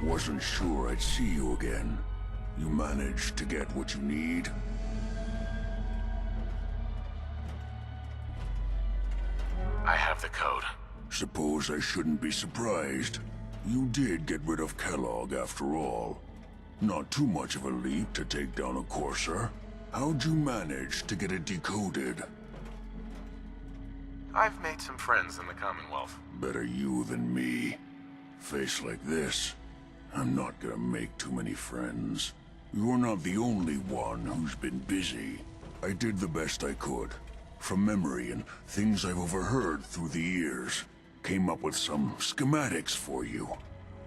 Wasn't sure I'd see you again. You managed to get what you need? I have the code. Suppose I shouldn't be surprised. You did get rid of Kellogg after all. Not too much of a leap to take down a Courser. How'd you manage to get it decoded? I've made some friends in the Commonwealth. Better you than me. Face like this, I'm not gonna make too many friends. You're not the only one who's been busy. I did the best I could. From memory and things I've overheard through the years. Came up with some schematics for you.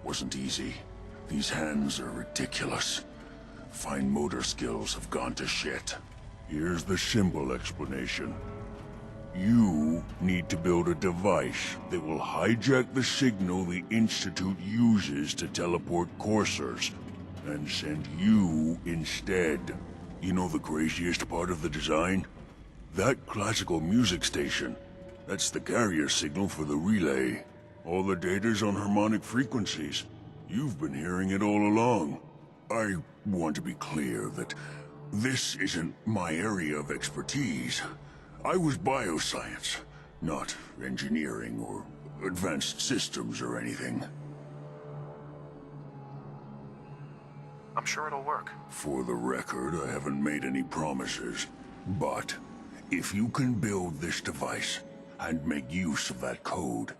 Wasn't easy. These hands are ridiculous. Fine motor skills have gone to shit. Here's the simple explanation. You need to build a device that will hijack the signal the Institute uses to teleport coursers, and send you instead. You know the craziest part of the design? That classical music station. That's the carrier signal for the relay. All the data's on harmonic frequencies. You've been hearing it all along. I want to be clear that this isn't my area of expertise. I was bioscience, not engineering or advanced systems or anything. I'm sure it'll work. For the record, I haven't made any promises. But if you can build this device and make use of that code,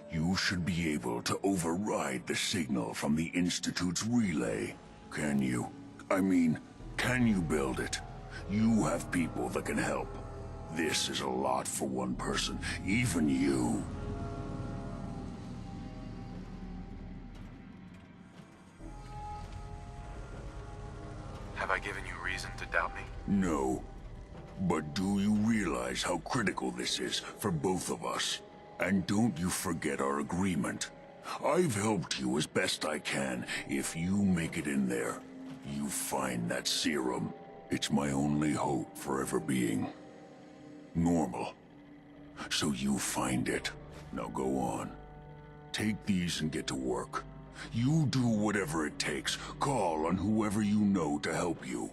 you should be able to override the signal from the Institute's relay. Can you? I mean, can you build it? You have people that can help. This is a lot for one person, even you. Have I given you reason to doubt me? No. But do you realize how critical this is for both of us? And don't you forget our agreement. I've helped you as best I can. If you make it in there, you find that serum. It's my only hope for ever being normal. So you find it. Now go on. Take these and get to work. You do whatever it takes. Call on whoever you know to help you.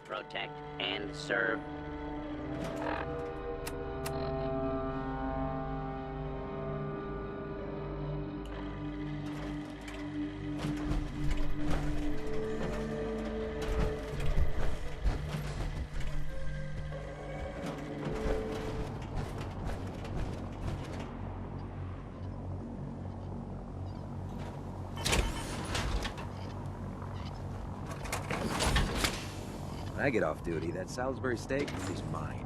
Protect and serve. When I get off duty, that Salisbury steak is mine.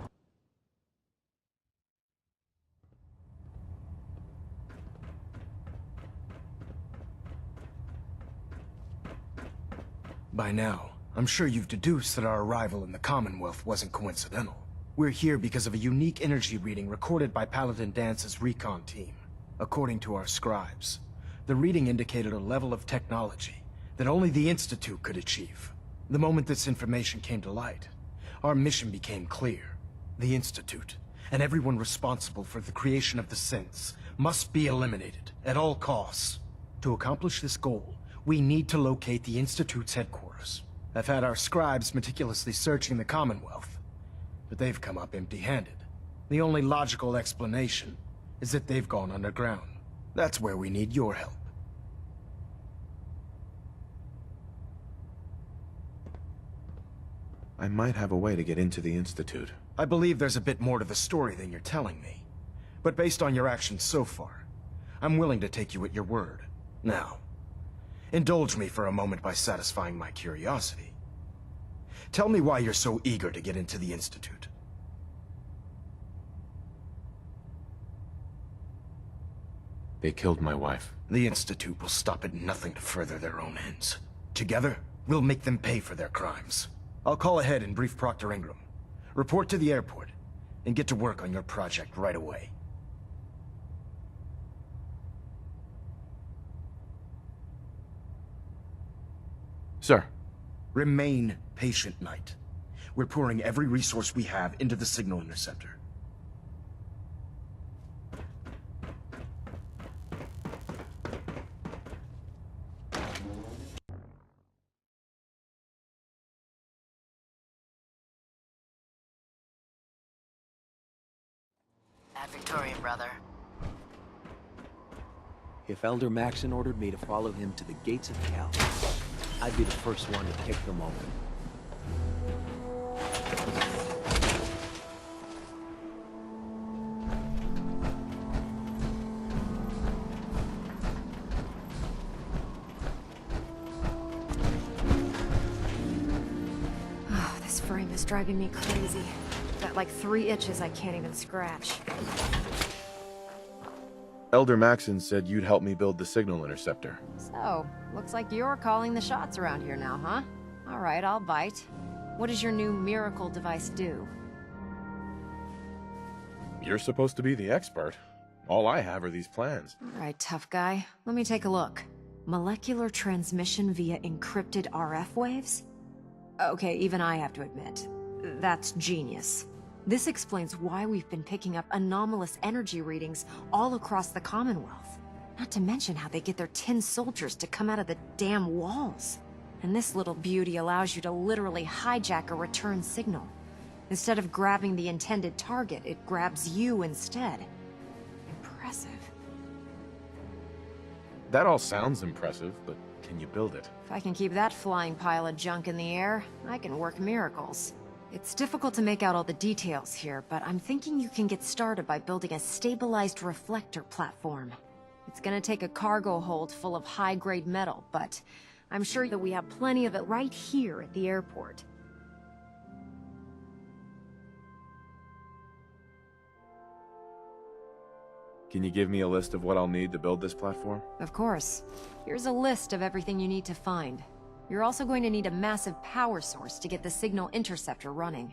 By now, I'm sure you've deduced that our arrival in the Commonwealth wasn't coincidental. We're here because of a unique energy reading recorded by Paladin Dance's recon team. According to our scribes, the reading indicated a level of technology that only the Institute could achieve. The moment this information came to light, our mission became clear. The Institute, and everyone responsible for the creation of the synths, must be eliminated at all costs. To accomplish this goal, we need to locate the Institute's headquarters. I've had our scribes meticulously searching the Commonwealth, but they've come up empty-handed. The only logical explanation is that they've gone underground. That's where we need your help. I might have a way to get into the Institute. I believe there's a bit more to the story than you're telling me. But based on your actions so far, I'm willing to take you at your word. Now, indulge me for a moment by satisfying my curiosity. Tell me why you're so eager to get into the Institute. They killed my wife. The Institute will stop at nothing to further their own ends. Together, we'll make them pay for their crimes. I'll call ahead and brief Proctor Ingram. Report to the airport, and get to work on your project right away. Sir. Remain patient, Knight. We're pouring every resource we have into the signal interceptor. Victorian brother. If Elder Maxon ordered me to follow him to the gates of hell, I'd be the first one to kick them open. Oh, this frame is driving me crazy. Got like 3 itches I can't even scratch. Elder Maxon said you'd help me build the signal interceptor. So, looks like you're calling the shots around here now, huh? Alright, I'll bite. What does your new miracle device do? You're supposed to be the expert. All I have are these plans. Alright, tough guy. Let me take a look. Molecular transmission via encrypted RF waves? Okay, even I have to admit, that's genius. This explains why we've been picking up anomalous energy readings all across the Commonwealth. Not to mention how they get their tin soldiers to come out of the damn walls. And this little beauty allows you to literally hijack a return signal. Instead of grabbing the intended target, it grabs you instead. Impressive. That all sounds impressive, but can you build it? If I can keep that flying pile of junk in the air, I can work miracles. It's difficult to make out all the details here, but I'm thinking you can get started by building a stabilized reflector platform. It's gonna take a cargo hold full of high-grade metal, but I'm sure that we have plenty of it right here at the airport. Can you give me a list of what I'll need to build this platform? Of course. Here's a list of everything you need to find. You're also going to need a massive power source to get the signal interceptor running.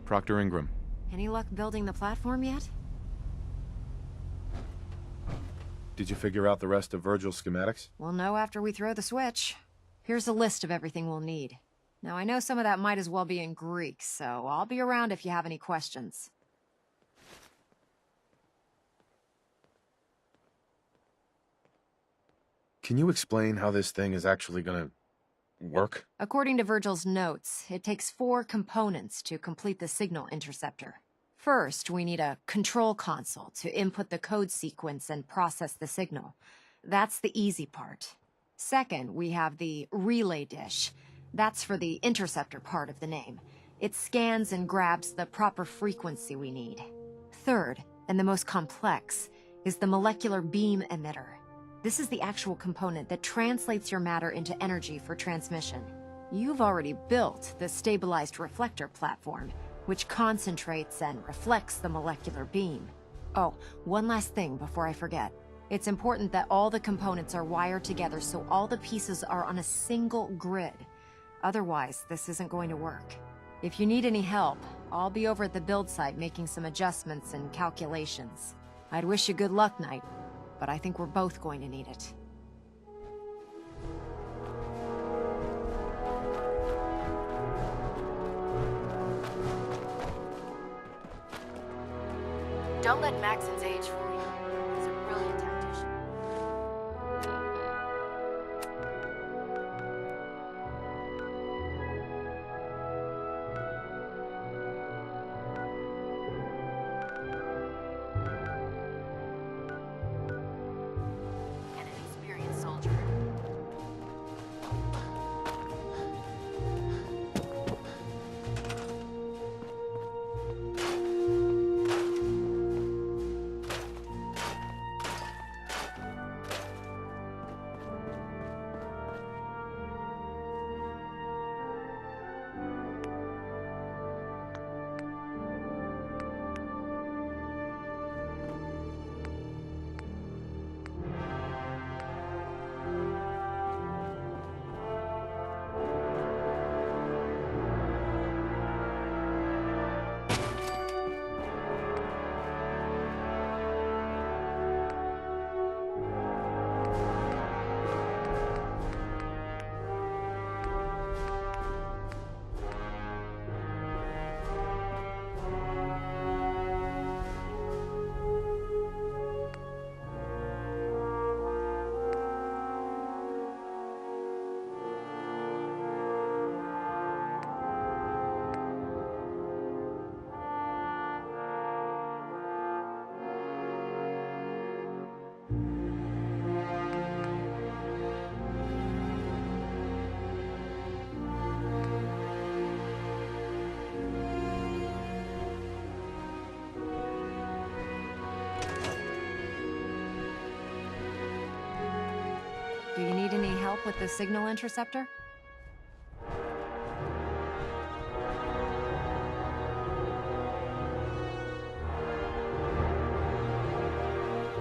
Proctor Ingram. Any luck building the platform yet? Did you figure out the rest of Virgil's schematics? We'll know after we throw the switch. Here's a list of everything we'll need. Now, I know some of that might as well be in Greek, so I'll be around if you have any questions. Can you explain how this thing is actually gonna work? According to Virgil's notes, it takes 4 components to complete the signal interceptor. First, we need a control console to input the code sequence and process the signal. That's the easy part. Second, we have the relay dish. That's for the interceptor part of the name. It scans and grabs the proper frequency we need. Third, and the most complex, is the molecular beam emitter. This is the actual component that translates your matter into energy for transmission. You've already built the stabilized reflector platform, which concentrates and reflects the molecular beam. Oh, one last thing before I forget. It's important that all the components are wired together so all the pieces are on a single grid. Otherwise, this isn't going to work. If you need any help, I'll be over at the build site making some adjustments and calculations. I'd wish you good luck, Knight, but I think we're both going to need it. Don't let Maxon's age fool you. He's a brilliant tactician. And an experienced soldier. help with the signal interceptor?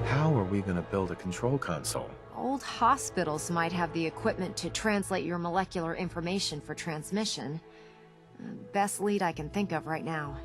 How are we gonna build a control console? Old hospitals might have the equipment to translate your molecular information for transmission. Best lead I can think of right now.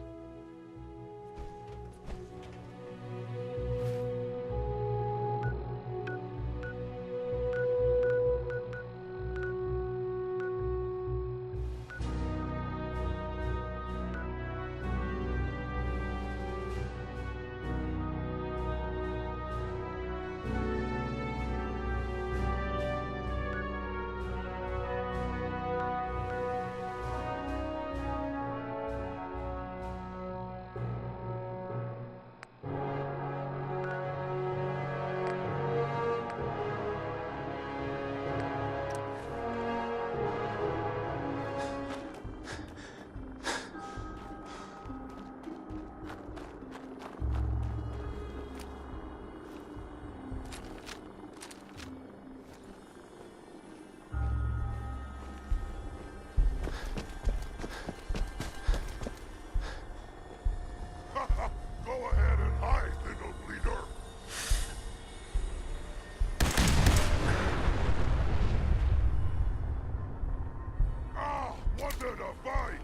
Go ahead and hide, little bleeder. Ah, wanted a fight.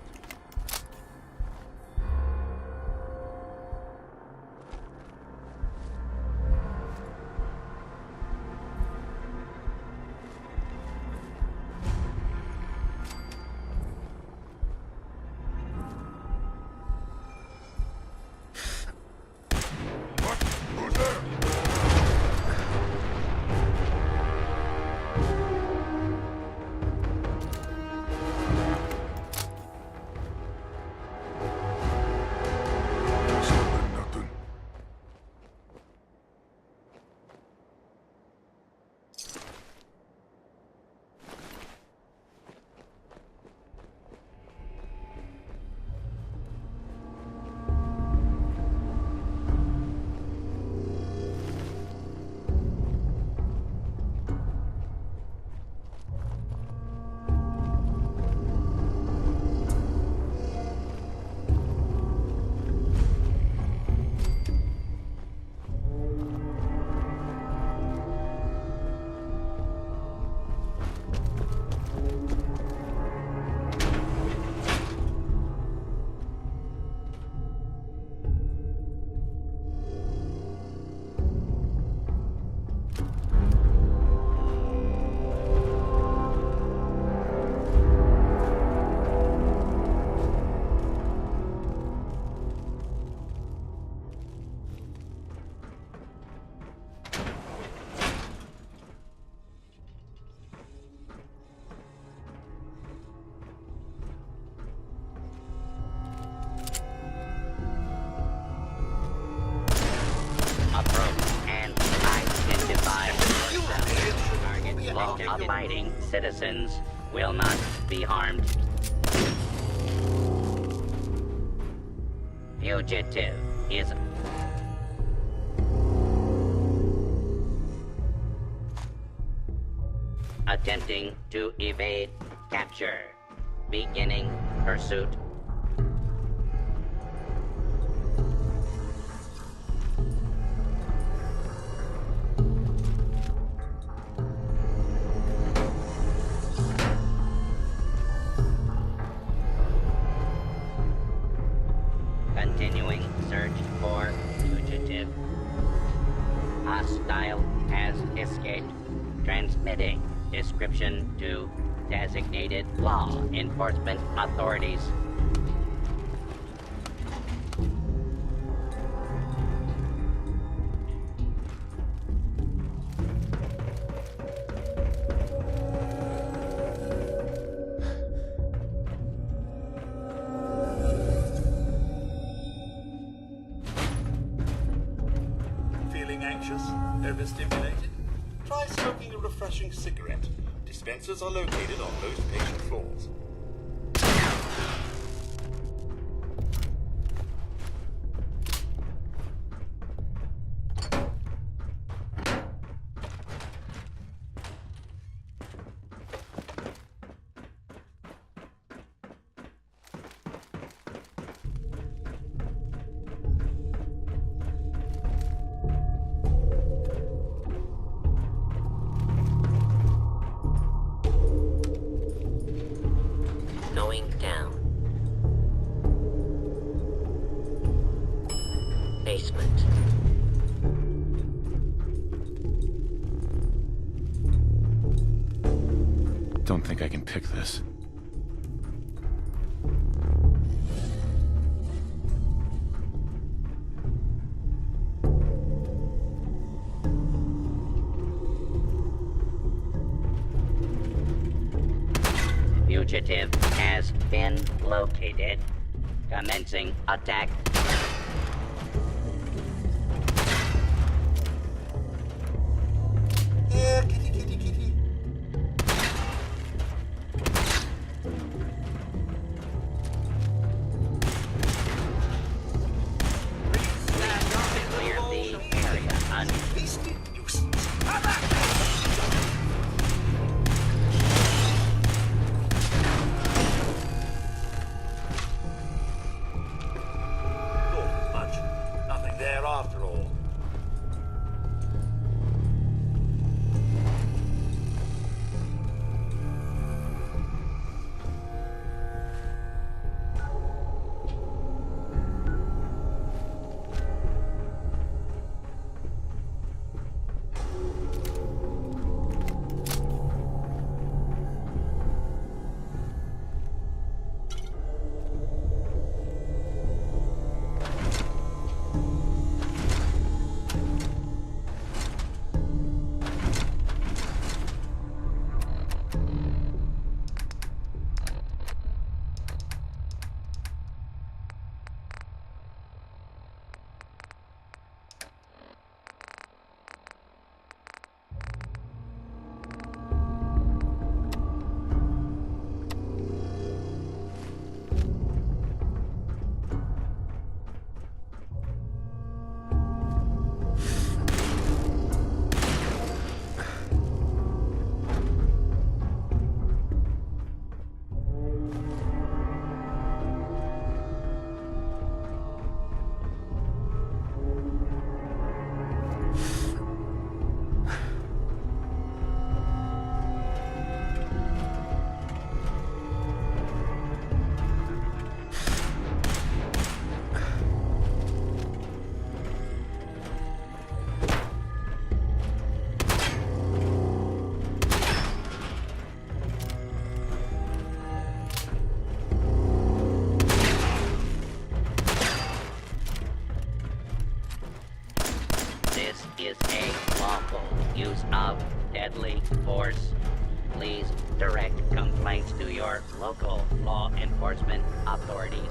What? Who's there? Nothing. Approach and identify target. Law-abiding citizens will not be harmed. Fugitive is attempting to evade capture. Beginning pursuit. Continuing search for fugitive. Hostile has escaped. Transmitting description to designated law enforcement authorities. Feeling anxious? Overstimulated? Try smoking a refreshing cigarette. Dispensers are located on most patient floors. Basement. Don't think I can pick this. Fugitive has been located. Commencing attack. Here, kitty, kitty, kitty. Clear the area. Beastly nuisance. Not much. Nothing there after all. This is a lawful use of deadly force. Please direct complaints to your local law enforcement authorities.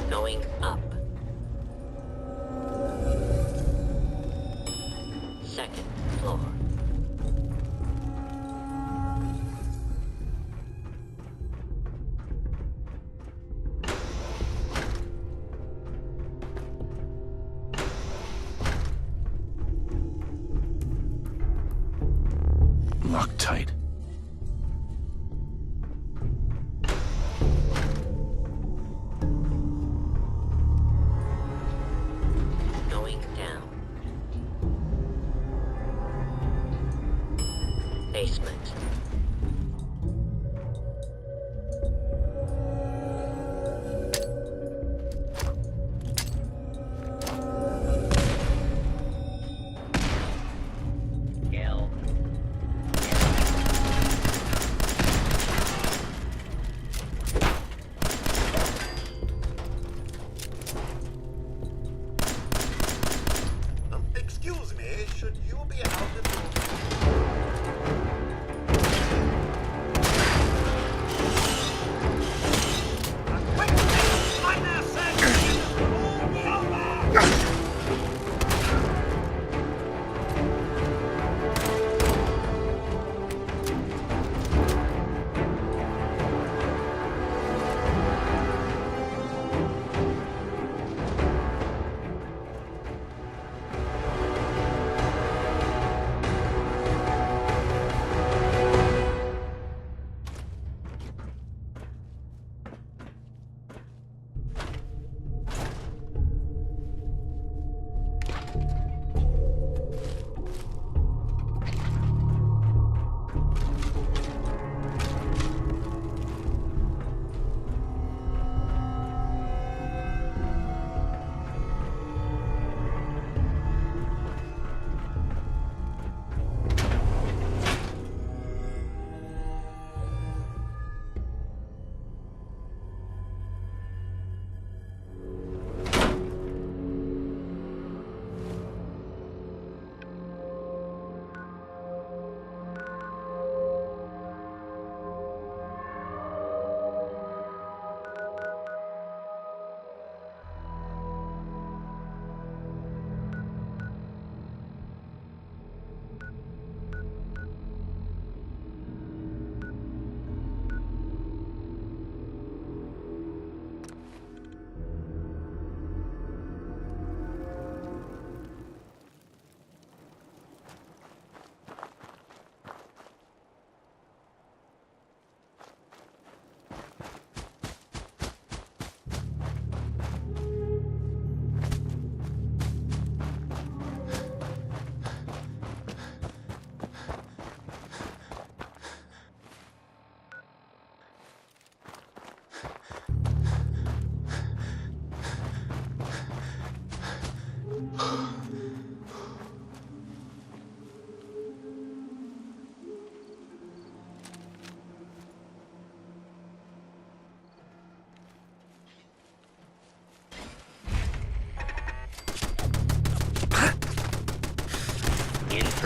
Going up. Second floor. Loctite. Going down. Basement. Kill. Excuse me, should you be out at all?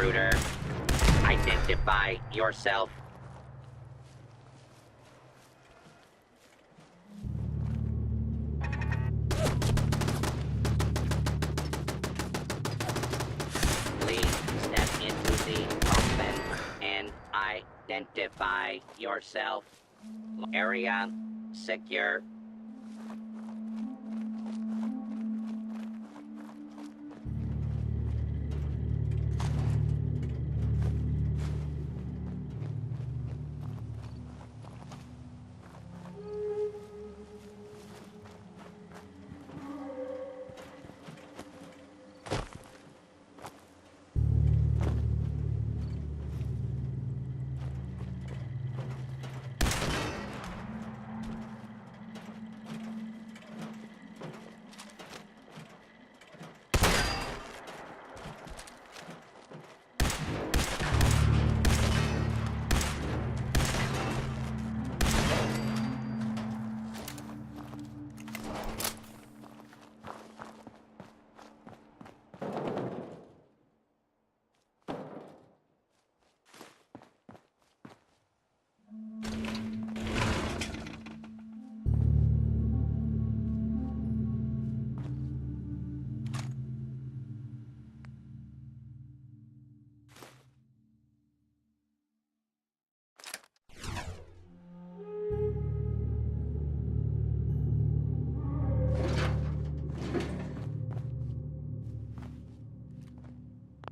intruder. Identify yourself. Please step into the open and identify yourself. Area secure.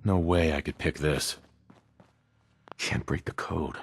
No way I could pick this. Can't break the code.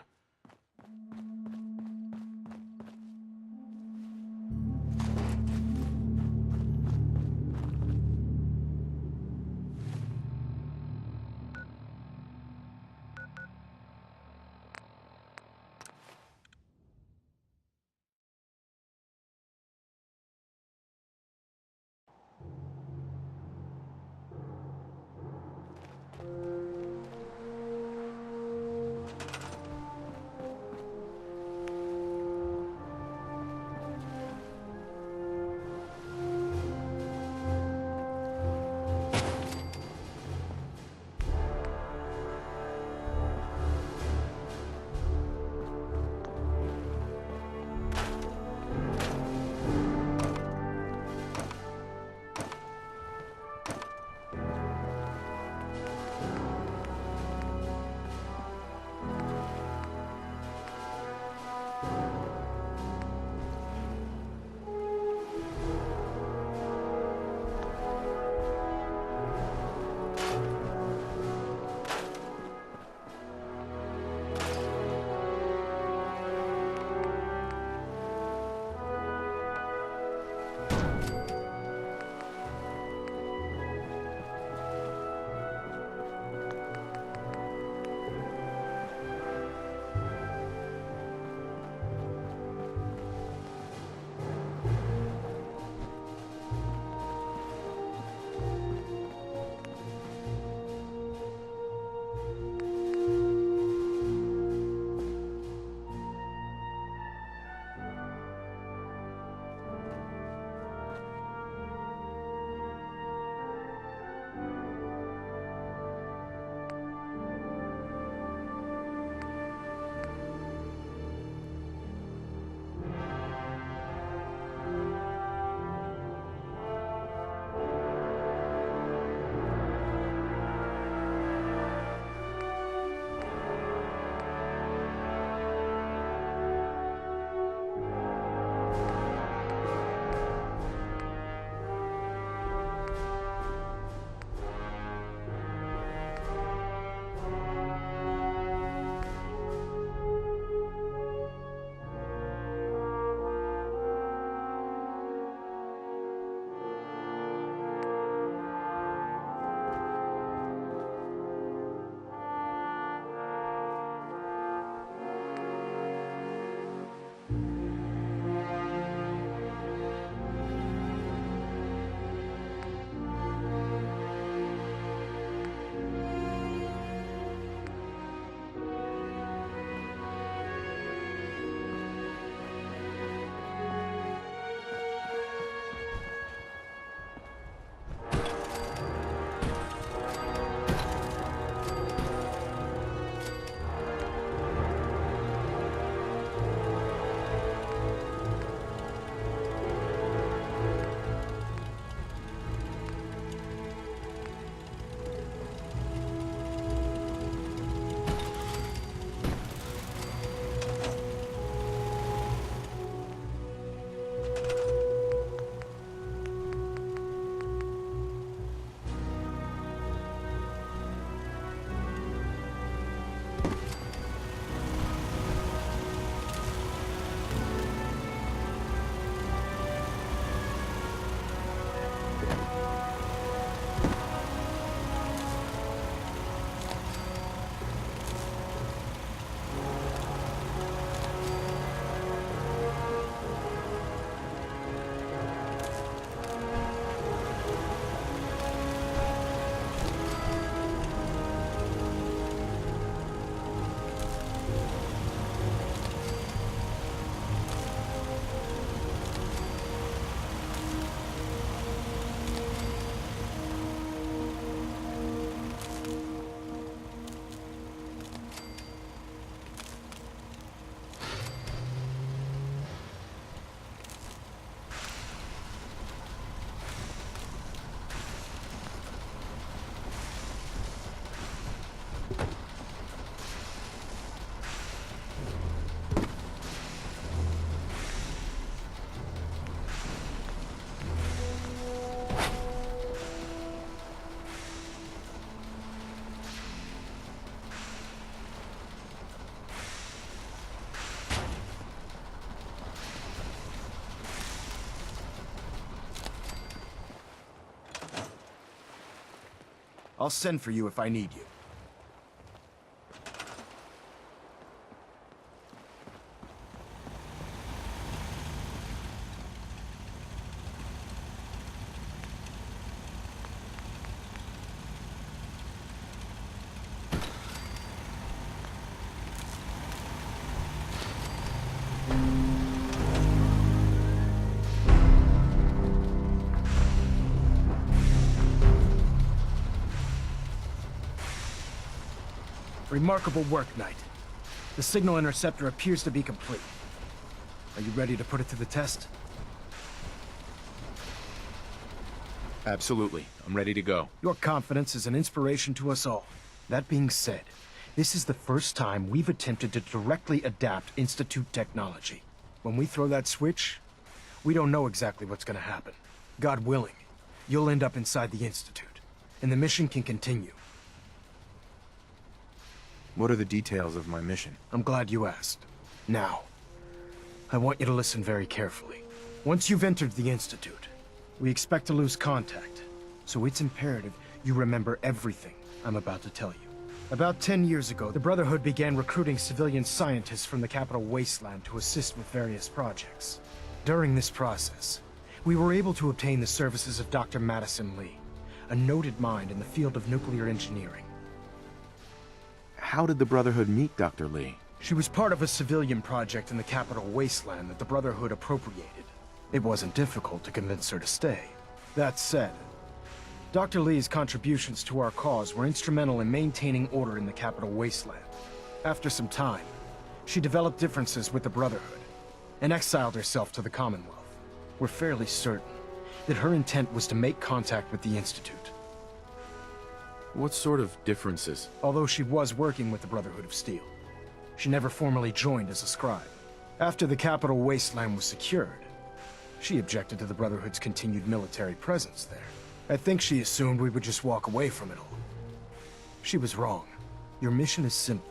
I'll send for you if I need you. Remarkable work, Knight. The signal interceptor appears to be complete. Are you ready to put it to the test? Absolutely. I'm ready to go. Your confidence is an inspiration to us all. That being said, this is the first time we've attempted to directly adapt Institute technology. When we throw that switch, we don't know exactly what's gonna happen. God willing, you'll end up inside the Institute, and the mission can continue. What are the details of my mission? I'm glad you asked. Now, I want you to listen very carefully. Once you've entered the Institute, we expect to lose contact, so it's imperative you remember everything I'm about to tell you. About 10 years ago, the Brotherhood began recruiting civilian scientists from the capital wasteland to assist with various projects. During this process, we were able to obtain the services of Dr. Madison Lee, a noted mind in the field of nuclear engineering. How did the Brotherhood meet Dr. Lee? She was part of a civilian project in the capital wasteland that the Brotherhood appropriated. It wasn't difficult to convince her to stay. That said, Dr. Lee's contributions to our cause were instrumental in maintaining order in the capital wasteland. After some time, she developed differences with the Brotherhood and exiled herself to the Commonwealth. We're fairly certain that her intent was to make contact with the Institute. What sort of differences? Although she was working with the Brotherhood of Steel, she never formally joined as a scribe. After the capital wasteland was secured, she objected to the Brotherhood's continued military presence there. I think she assumed we would just walk away from it all. She was wrong. Your mission is simple.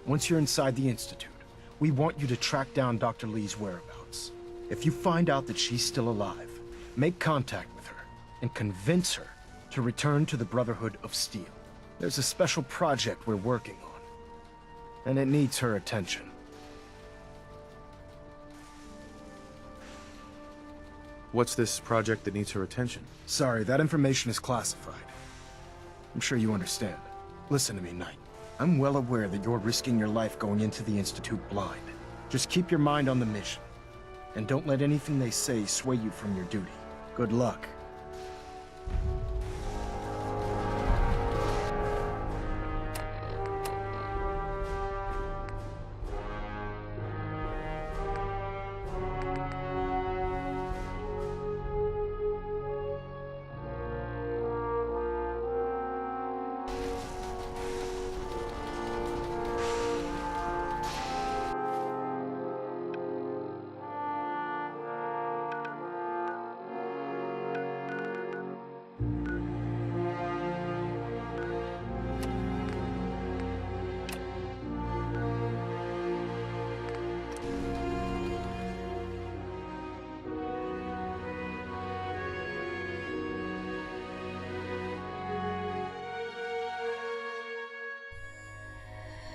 Once you're inside the Institute, we want you to track down Dr. Lee's whereabouts. If you find out that she's still alive, make contact with her and convince her to return to the Brotherhood of Steel. There's a special project we're working on, and it needs her attention. What's this project that needs her attention? Sorry, that information is classified. I'm sure you understand. Listen to me, Knight. I'm well aware that you're risking your life going into the Institute blind. Just keep your mind on the mission, and don't let anything they say sway you from your duty. Good luck.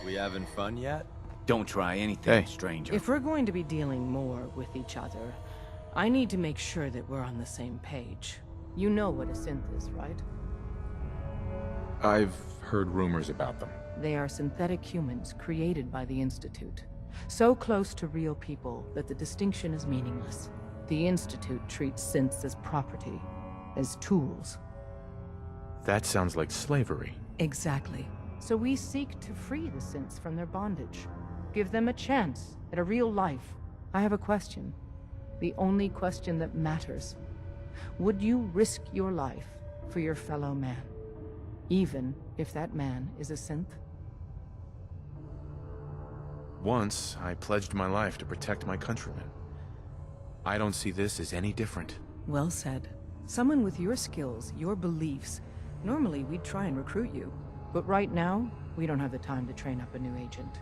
We having fun yet? Don't try anything, Hey. stranger. If we're going to be dealing more with each other, I need to make sure that we're on the same page. You know what a synth is, right? I've heard rumors about them. They are synthetic humans created by the Institute. So close to real people that the distinction is meaningless. The Institute treats synths as property, as tools. That sounds like slavery. Exactly. So we seek to free the synths from their bondage. Give them a chance at a real life. I have a question. The only question that matters. Would you risk your life for your fellow man? Even if that man is a synth? Once, I pledged my life to protect my countrymen. I don't see this as any different. Well said. Someone with your skills, your beliefs. Normally, we'd try and recruit you. But right now, we don't have the time to train up a new agent.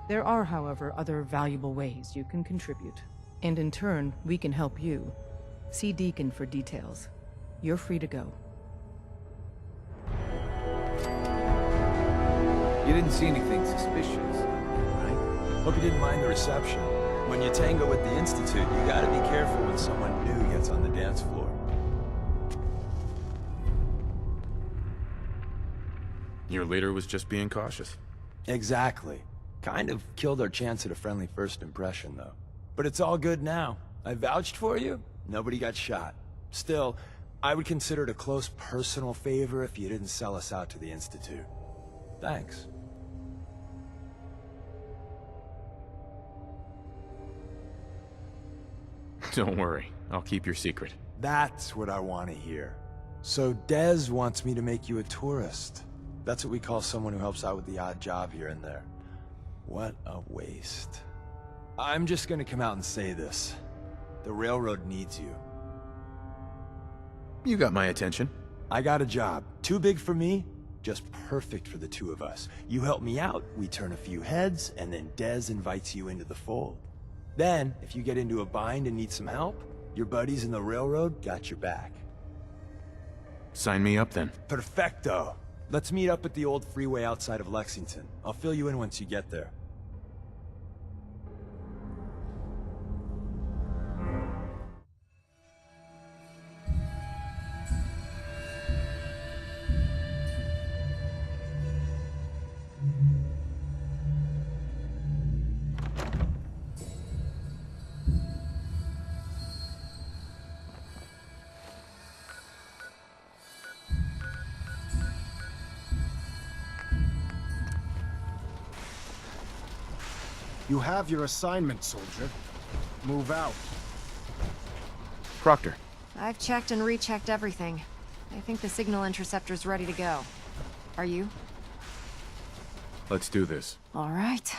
There are, however, other valuable ways you can contribute. And in turn, we can help you. See Deacon for details. You're free to go. You didn't see anything suspicious, right? Hope you didn't mind the reception. When you tango with the Institute, you gotta be careful when someone new gets on the dance floor. Your leader was just being cautious. Exactly. Kind of killed our chance at a friendly first impression, though. But it's all good now. I vouched for you. Nobody got shot. Still, I would consider it a close personal favor if you didn't sell us out to the Institute. Thanks. Don't worry, I'll keep your secret. That's what I want to hear. So Dez wants me to make you a tourist. That's what we call someone who helps out with the odd job here and there. What a waste. I'm just gonna come out and say this. The railroad needs you. You got my attention. I got a job. Too big for me, just perfect for the two of us. You help me out, we turn a few heads, and then Dez invites you into the fold. Then, if you get into a bind and need some help, your buddies in the railroad got your back. Sign me up then. Perfecto. Let's meet up at the old freeway outside of Lexington. I'll fill you in once you get there. You have your assignment, soldier. Move out. Proctor. I've checked and rechecked everything. I think the signal interceptor's ready to go. Are you? Let's do this. All right.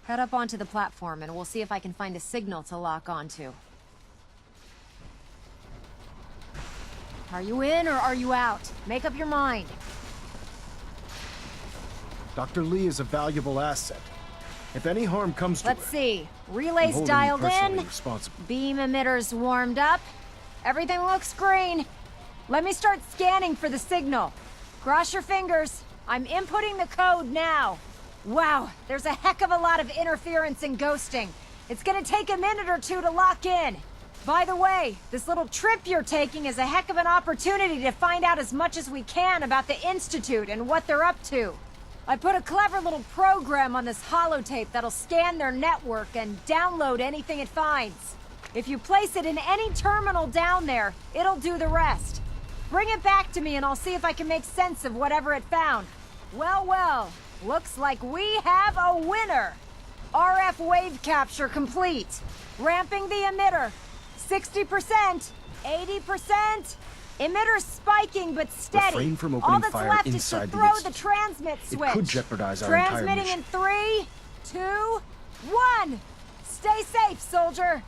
Head up onto the platform and we'll see if I can find a signal to lock onto. Are you in or are you out? Make up your mind. Dr. Lee is a valuable asset. If any harm comes to Let's her, see. I'm Relays holding you dialed personally in. responsible. Beam emitters warmed up. Everything looks green. Let me start scanning for the signal. Cross your fingers. I'm inputting the code now. Wow, there's a heck of a lot of interference and ghosting. It's gonna take a minute or two to lock in. By the way, this little trip you're taking is a heck of an opportunity to find out as much as we can about the Institute and what they're up to. I put a clever little program on this holotape that'll scan their network and download anything it finds. If you place it in any terminal down there, it'll do the rest. Bring it back to me and I'll see if I can make sense of whatever it found. Well, well, looks like we have a winner. RF wave capture complete. Ramping the emitter. 60%, 80%. Emitter spiking but steady. Refrain from All opening that's fire left is to inside the throw the institute. transmit switch. It could jeopardize our entire Transmitting mission. in 3, 2, 1. Stay safe, soldier.